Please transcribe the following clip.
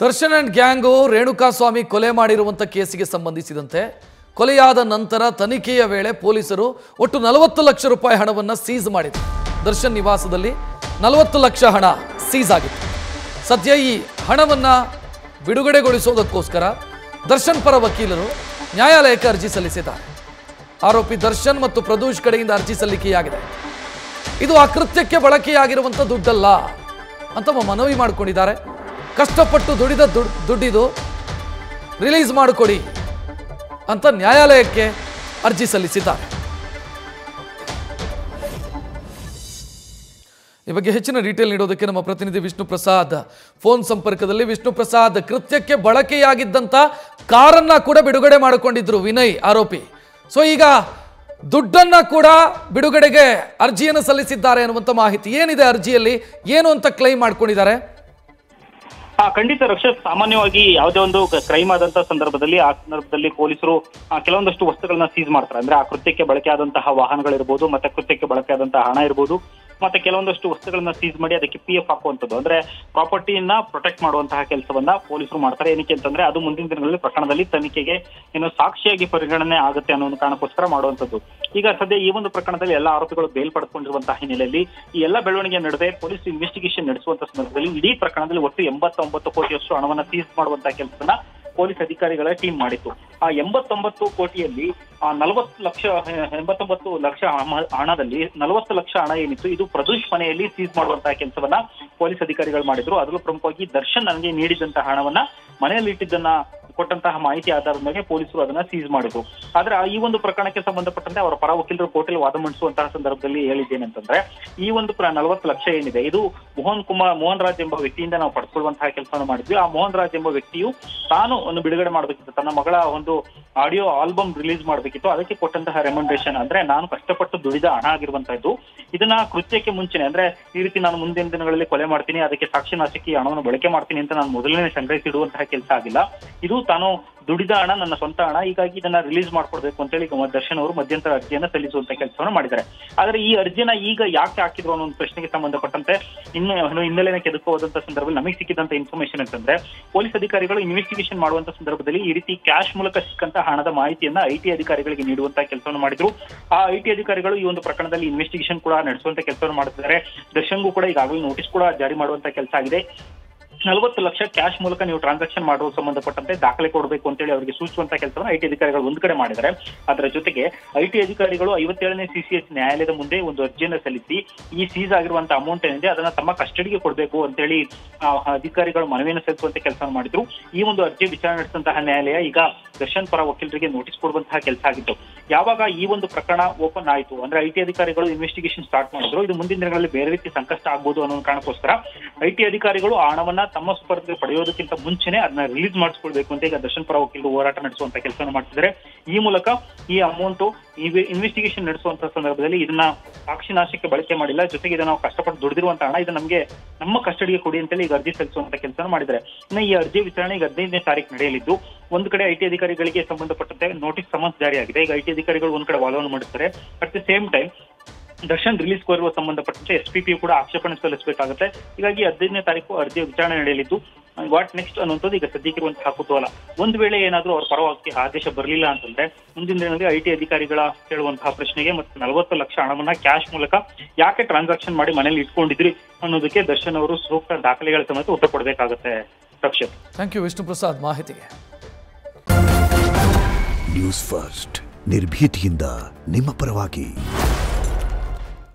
Darshan and gang Renukaswamy ಕೊಲೆ ಮಾಡಿರುವಂತ ಕೇಸಿಗೆ ಸಂಬಂಧಿಸಿದಂತೆ ಕೊಲೆಯಾದ ನಂತರ ತನಿಖೆಯ ವೇಳೆ ಪೊಲೀಸರು ಒಟ್ಟು 40 ಲಕ್ಷ ರೂಪಾಯಿ ಹಣವನ್ನು ಸೀಸ್ ಮಾಡಿದರು. ದರ್ಶನ್ ನಿವಾಸದಲ್ಲಿ 40 ಲಕ್ಷ ಹಣ ಸೀಸ್ ಆಗಿತ್ತು. ಸದ್ಯ ಈ ಹಣವನ್ನು ಬಿಡುಗಡೆಗೊಳಿಸೋದಕ್ಕೋಸ್ಕರ ದರ್ಶನ್ ಪರ ವಕೀಲರು ನ್ಯಾಯಾಲಯಕ್ಕೆ ಅರ್ಜಿ ಸಲ್ಲಿಸಿದ್ದಾರೆ. ಆರೋಪಿ ದರ್ಶನ್ ಮತ್ತು ಪ್ರದೂಷ್ ಕಡೆಯಿಂದ ಅರ್ಜಿ ಸಲ್ಲಿಕೆಯಾಗಿದೆ. ಇದು ಆ ಕೃತ್ಯಕ್ಕೆ ಬಳಕೆಯಾಗಿರುವಂಥ ದುಡ್ಡಲ್ಲ ಅಂತ ಮನವಿ ಮಾಡಿಕೊಂಡಿದ್ದಾರೆ. ಕಷ್ಟಪಟ್ಟು ದುಡಿದ ದುಡ್ಡಿದು ರಿಲೀಸ್ ಮಾಡಿಕೊಡಿ ಅಂತ ನ್ಯಾಯಾಲಯಕ್ಕೆ ಅರ್ಜಿ ಸಲ್ಲಿಸಿದ್ದಾರೆ. ಈ ಬಗ್ಗೆ ಹೆಚ್ಚಿನ ಡೀಟೇಲ್ ನೀಡೋದಕ್ಕೆ ನಮ್ಮ ಪ್ರತಿನಿಧಿ ವಿಷ್ಣು ಪ್ರಸಾದ್ ಫೋನ್ ಸಂಪರ್ಕದಲ್ಲಿ. ವಿಷ್ಣು ಪ್ರಸಾದ್, ಕೃತ್ಯಕ್ಕೆ ಬಳಕೆಯಾಗಿದ್ದಂಥ ಕಾರನ್ನ ಕೂಡ ಬಿಡುಗಡೆ ಮಾಡಿಕೊಂಡಿದ್ರು ವಿನಯ್ ಆರೋಪಿ. ಸೊ ಈಗ ದುಡ್ಡನ್ನ ಕೂಡ ಬಿಡುಗಡೆಗೆ ಅರ್ಜಿಯನ್ನು ಸಲ್ಲಿಸಿದ್ದಾರೆ ಅನ್ನುವಂಥ ಮಾಹಿತಿ ಏನಿದೆ ಅರ್ಜಿಯಲ್ಲಿ, ಏನು ಅಂತ ಕ್ಲೈಮ್ ಮಾಡ್ಕೊಂಡಿದ್ದಾರೆ? ಖಂಡಿತ ರಕ್ಷತ್, ಸಾಮಾನ್ಯವಾಗಿ ಯಾವುದೇ ಒಂದು ಕ್ರೈಮ್ ಆದಂತಹ ಸಂದರ್ಭದಲ್ಲಿ ಆ ಸಂದರ್ಭದಲ್ಲಿ ಪೊಲೀಸರು ಕೆಲವೊಂದಷ್ಟು ವಸ್ತುಗಳನ್ನ ಸೀಸ್ ಮಾಡ್ತಾರೆ. ಅಂದ್ರೆ ಆ ಕೃತ್ಯಕ್ಕೆ ಬಳಕೆ ಆದಂತಹ ವಾಹನಗಳಿರ್ಬೋದು, ಮತ್ತೆ ಕೃತ್ಯಕ್ಕೆ ಬಳಕೆ ಆದಂತಹ ಹಣ ಇರ್ಬೋದು, ಮತ್ತೆ ಕೆಲವೊಂದಷ್ಟು ವಸ್ತುಗಳನ್ನ ಸೀಸ್ ಮಾಡಿ ಅದಕ್ಕೆ PF ಹಾಕುವಂಥದ್ದು, ಅಂದ್ರೆ ಪ್ರಾಪರ್ಟಿಯನ್ನ ಪ್ರೊಟೆಕ್ಟ್ ಮಾಡುವಂತಹ ಕೆಲಸವನ್ನ ಪೊಲೀಸರು ಮಾಡ್ತಾರೆ. ಏನಕ್ಕೆ ಅಂತಂದ್ರೆ ಅದು ಮುಂದಿನ ದಿನಗಳಲ್ಲಿ ಪ್ರಕರಣದಲ್ಲಿ ತನಿಖೆಗೆ ಏನು ಸಾಕ್ಷಿಯಾಗಿ ಪರಿಗಣನೆ ಆಗುತ್ತೆ ಅನ್ನೋ ಒಂದು ಕಾರಣಕ್ಕೋಸ್ಕರ ಮಾಡುವಂಥದ್ದು. ಈಗ ಸದ್ಯ ಈ ಒಂದು ಪ್ರಕರಣದಲ್ಲಿ ಎಲ್ಲ ಆರೋಪಿಗಳು ಬೇಲ್ ಪಡೆದುಕೊಂಡಿರುವಂತಹ ಹಿನ್ನೆಲೆಯಲ್ಲಿ ಈ ಎಲ್ಲ ಬೆಳವಣಿಗೆ ನಡುವೆ ಪೊಲೀಸ್ ಇನ್ವೆಸ್ಟಿಗೇಷನ್ ನಡೆಸುವಂತಹ ಸಂದರ್ಭದಲ್ಲಿ ಇಡೀ ಪ್ರಕರಣದಲ್ಲಿ ಒಟ್ಟು 89 ಕೋಟಿಯಷ್ಟು ಹಣವನ್ನ ಸೀಸ್ ಮಾಡುವಂತಹ ಕೆಲಸವನ್ನ ಪೊಲೀಸ್ ಅಧಿಕಾರಿಗಳ ಟೀಮ್ ಮಾಡಿತ್ತು. ಆ 89 ಕೋಟಿಯಲ್ಲಿ 89 ಲಕ್ಷ ಹಣದಲ್ಲಿ 40 ಲಕ್ಷ ಹಣ ಏನಿತ್ತು ಇದು ಪ್ರದೂಷ್ ಮನೆಯಲ್ಲಿ ಸೀಸ್ ಮಾಡುವಂತಹ ಕೆಲಸವನ್ನ ಪೊಲೀಸ್ ಅಧಿಕಾರಿಗಳು ಮಾಡಿದ್ರು. ಅದರಲ್ಲೂ ಪ್ರಮುಖವಾಗಿ ದರ್ಶನ್ ನನಗೆ ನೀಡಿದಂತಹ ಹಣವನ್ನ ಮನೆಯಲ್ಲಿ ಇಟ್ಟಿದ್ದನ್ನ ಕೊಟ್ಟಂತಹ ಮಾಹಿತಿ ಆಧಾರದ ಮೇಲೆ ಪೊಲೀಸರು ಅದನ್ನ ಸೀಸ್ ಮಾಡಿದ್ರು. ಆದ್ರೆ ಈ ಒಂದು ಪ್ರಕರಣಕ್ಕೆ ಸಂಬಂಧಪಟ್ಟಂತೆ ಅವರ ಪರ ವಕೀಲರು ಕೋರ್ಟಲ್ಲಿ ವಾದ ಮಂಡಿಸುವಂತಹ ಸಂದರ್ಭದಲ್ಲಿ ಹೇಳಿದ್ದೇನೆಂತಂದ್ರೆ, ಈ ಒಂದು 40 ಲಕ್ಷ ಏನಿದೆ ಇದು ಮೋಹನ್ ರಾಜ್ ಎಂಬ ವ್ಯಕ್ತಿಯಿಂದ ನಾವು ಪಡೆದುಕೊಳ್ಳುವಂತಹ ಕೆಲಸವನ್ನು ಮಾಡಿದ್ವಿ. ಆ ಮೋಹನ್ ರಾಜ್ ಎಂಬ ವ್ಯಕ್ತಿಯು ತಾನು ಒಂದು ಬಿಡುಗಡೆ ಮಾಡಬೇಕಿತ್ತು, ತನ್ನ ಮಗಳ ಒಂದು ಆಡಿಯೋ ಆಲ್ಬಮ್ ರಿಲೀಸ್ ಮಾಡಬೇಕಿತ್ತು. ಅದಕ್ಕೆ ಕೊಟ್ಟಂತಹ ರೆಮಂಡೇಶನ್ ಅಂದ್ರೆ ನಾನು ಕಷ್ಟಪಟ್ಟು ದುಡಿದ ಹಣ ಆಗಿರುವಂತಹದ್ದು. ಇದನ್ನ ಕೃತ್ಯಕ್ಕೆ ಮುಂಚೆನೆ ಅಂದ್ರೆ ಈ ರೀತಿ ನಾನು ಮುಂದಿನ ದಿನಗಳಲ್ಲಿ ಕೊಲೆ ಮಾಡ್ತೀನಿ, ಅದಕ್ಕೆ ಸಾಕ್ಷಿ ನಾಶಕ್ಕೆ ಹಣವನ್ನು ಬಳಕೆ ಮಾಡ್ತೀನಿ ಅಂತ ನಾನು ಮೊದಲನೇ ಸಂಗ್ರಹಿಸಿಡುವಂತಹ ಕೆಲಸ ಆಗಿಲ್ಲ. ಇದು ತಾನು ದುಡಿದ ಹಣ, ನನ್ನ ಸ್ವಂತ ಹಣ. ಹೀಗಾಗಿ ಇದನ್ನ ರಿಲೀಸ್ ಮಾಡ್ಕೊಡ್ಬೇಕು ಅಂತೇಳಿ ದರ್ಶನ್ ಅವರು ಮಧ್ಯಂತರ ಅರ್ಜಿಯನ್ನ ಸಲ್ಲಿಸುವಂತ ಕೆಲಸವನ್ನು ಮಾಡಿದ್ದಾರೆ. ಆದ್ರೆ ಈ ಅರ್ಜಿನ ಈಗ ಯಾಕೆ ಹಾಕಿದ್ರು ಅನ್ನೋ ಒಂದು ಪ್ರಶ್ನೆಗೆ ಸಂಬಂಧಪಟ್ಟಂತೆ ಹಿನ್ನೆಲೆನ ಕೆದಕುವಂತ ಸಂದರ್ಭದಲ್ಲಿ ನಮಗೆ ಸಿಕ್ಕಿದಂತ ಇನ್ಫಾರ್ಮೇಶನ್ ಅಂತಂದ್ರೆ, ಪೊಲೀಸ್ ಅಧಿಕಾರಿಗಳು ಇನ್ವೆಸ್ಟಿಗೇಷನ್ ಮಾಡುವಂತ ಸಂದರ್ಭದಲ್ಲಿ ಈ ರೀತಿ ಕ್ಯಾಶ್ ಮೂಲಕ ಸಿಕ್ಕಂತ ಹಣದ ಮಾಹಿತಿಯನ್ನ IT ಅಧಿಕಾರಿಗಳಿಗೆ ನೀಡುವಂತ ಕೆಲಸವನ್ನು ಮಾಡಿದ್ರು. ಆ IT ಅಧಿಕಾರಿಗಳು ಈ ಒಂದು ಪ್ರಕರಣದಲ್ಲಿ ಇನ್ವೆಸ್ಟಿಗೇಷನ್ ಕೂಡ ನಡೆಸುವಂತ ಕೆಲಸವನ್ನು ಮಾಡುತ್ತಿದ್ದಾರೆ. ದರ್ಶನ್ಗೂ ಕೂಡ ಈಗಾಗಲೇ ನೋಟಿಸ್ ಕೂಡ ಜಾರಿ ಮಾಡುವಂತ ಕೆಲಸ ಆಗಿದೆ. 40 ಲಕ್ಷ ಕ್ಯಾಶ್ ಮೂಲಕ ನೀವು ಟ್ರಾನ್ಸಾಕ್ಷನ್ ಮಾಡುವ ಸಂಬಂಧಪಟ್ಟಂತೆ ದಾಖಲೆ ಕೊಡಬೇಕು ಅಂತೇಳಿ ಅವರಿಗೆ ಸೂಚಿಸುವಂತ ಕೆಲಸವನ್ನು IT ಅಧಿಕಾರಿಗಳು ಒಂದ್ ಕಡೆ ಮಾಡಿದ್ದಾರೆ. ಅದರ ಜೊತೆಗೆ IT ಅಧಿಕಾರಿಗಳು 57ನೇ CCS ನ್ಯಾಯಾಲಯದ ಮುಂದೆ ಒಂದು ಅರ್ಜಿಯನ್ನು ಸಲ್ಲಿಸಿ ಈ ಸೀಸ್ ಆಗಿರುವಂತಹ ಅಮೌಂಟ್ ಏನಿದೆ ಅದನ್ನ ತಮ್ಮ ಕಸ್ಟಡಿಗೆ ಕೊಡಬೇಕು ಅಂತೇಳಿ ಅಧಿಕಾರಿಗಳು ಮನವಿಯನ್ನು ಸಲ್ಲಿಸುವಂತ ಕೆಲಸವನ್ನು ಮಾಡಿದ್ರು. ಈ ಒಂದು ಅರ್ಜಿ ವಿಚಾರಣೆ ನಡೆಸಿದಂತಹ ನ್ಯಾಯಾಲಯ ಈಗ ದರ್ಶನ್ ಪರ ವಕೀಲರಿಗೆ ನೋಟಿಸ್ ಕೊಡುವಂತಹ ಕೆಲಸ ಆಗಿತ್ತು. ಯಾವಾಗ ಈ ಒಂದು ಪ್ರಕರಣ ಓಪನ್ ಆಯಿತು ಅಂದ್ರೆ IT ಅಧಿಕಾರಿಗಳು ಇನ್ವೆಸ್ಟಿಗೇಷನ್ ಸ್ಟಾರ್ಟ್ ಮಾಡಿದ್ರು. ಇದು ಮುಂದಿನ ದಿನಗಳಲ್ಲಿ ಬೇರೆ ರೀತಿ ಸಂಕಷ್ಟ ಆಗ್ಬೋದು ಅನ್ನೋ ಕಾರಣಕ್ಕೋಸ್ಕರ IT ಅಧಿಕಾರಿಗಳು ಆ ಹಣವನ್ನ ತಮ್ಮ ಸುಪರ್ದಿಗೆ ಪಡೆಯೋದಕ್ಕಿಂತ ಮುಂಚೆನೆ ಅದನ್ನ ರಿಲೀಸ್ ಮಾಡಿಸ್ಕೊಳ್ಬೇಕು ಅಂತ ಈಗ ದರ್ಶನ್ ಪರ ವಕೀಲರು ಹೋರಾಟ ನಡೆಸುವಂತ ಕೆಲಸವನ್ನು ಮಾಡ್ತಿದ್ದಾರೆ. ಈ ಮೂಲಕ ಈ ಅಮೌಂಟ್ ಇನ್ವೆಸ್ಟಿಗೇಷನ್ ನಡೆಸುವಂತ ಸಂದರ್ಭದಲ್ಲಿ ಇದನ್ನ ಸಾಕ್ಷಿ ನಾಶಕ್ಕೆ ಬಳಕೆ ಮಾಡಿಲ್ಲ, ಜೊತೆಗೆ ಇದನ್ನ ನಾವು ಕಷ್ಟಪಟ್ಟು ದುಡಿದಿರುವಂತಹ ಹಣ ಇದು ನಮಗೆ ನಮ್ಮ ಕಸ್ಟಡಿಗೆ ಕೊಡಿ ಅಂತೇಳಿ ಈಗ ಅರ್ಜಿ ಸಲ್ಲಿಸುವಂತ ಕೆಲಸ ಮಾಡಿದ್ದಾರೆ. ಇನ್ನು ಈ ಅರ್ಜಿ ವಿಚಾರಣೆ ಈಗ 15ನೇ ತಾರೀಕು ನಡೆಯಲಿದ್ದು, ಒಂದು ಕಡೆ IT ಅಧಿಕಾರಿಗಳಿಗೆ ಸಂಬಂಧಪಟ್ಟಂತೆ ನೋಟಿಸ್ ಸಮನ್ಸ್ ಜಾರಿಯಾಗಿದೆ. ಈಗ IT ಅಧಿಕಾರಿಗಳು ಒಂದ್ ಕಡೆ ವಾದವನ್ನು ಮಾಡುತ್ತಾರೆ. At the same time Darshan release ಕೋರುವ ಸಂಬಂಧಪಟ್ಟಂತೆ SPP ಕೂಡ ಆಕ್ಷೇಪಣೆ ಸಲ್ಲಿಸಬೇಕಾಗುತ್ತೆ. ಹೀಗಾಗಿ 15ನೇ ತಾರೀಕು ಅರ್ಜಿಯ ವಿಚಾರಣೆ ನಡೆಯಲಿದ್ದು, ವಾಟ್ ನೆಕ್ಸ್ಟ್ ಅನ್ನುವಂಥದ್ದು ಈಗ ಸದ್ಯಕ್ಕಿರುವಂತಹ ಕುತೂಹಲ. ಒಂದು ವೇಳೆ ಏನಾದ್ರೂ ಅವ್ರ ಪರವಾಗಿ ಆದೇಶ ಬರಲಿಲ್ಲ ಅಂತಂದ್ರೆ ಮುಂದಿನ ದಿನದಲ್ಲಿ IT ಅಧಿಕಾರಿಗಳ ಕೇಳುವಂತಹ ಪ್ರಶ್ನೆಗೆ ಮತ್ತೆ 40 ಲಕ್ಷ ಹಣವನ್ನ ಕ್ಯಾಶ್ ಮೂಲಕ ಯಾಕೆ ಟ್ರಾನ್ಸಾಕ್ಷನ್ ಮಾಡಿ ಮನೇಲಿ ಇಟ್ಕೊಂಡಿದ್ರಿ ಅನ್ನೋದಕ್ಕೆ ದರ್ಶನ್ ಅವರು ಸೂಕ್ತ ದಾಖಲೆಗಳ ಸಮೇತ ಉತ್ತರ ಕೊಡಬೇಕಾಗುತ್ತೆ. ರಕ್ಷಿತ್, ಥ್ಯಾಂಕ್ ಯು ವಿಷ್ಣು ಪ್ರಸಾದ್ ಮಾಹಿತಿಗೆ. ನ್ಯೂಸ್ ಫಸ್ಟ್ ನಿರ್ಭೀತಿಯಿಂದ ನಿಮ್ಮ ಪರವಾಗಿ.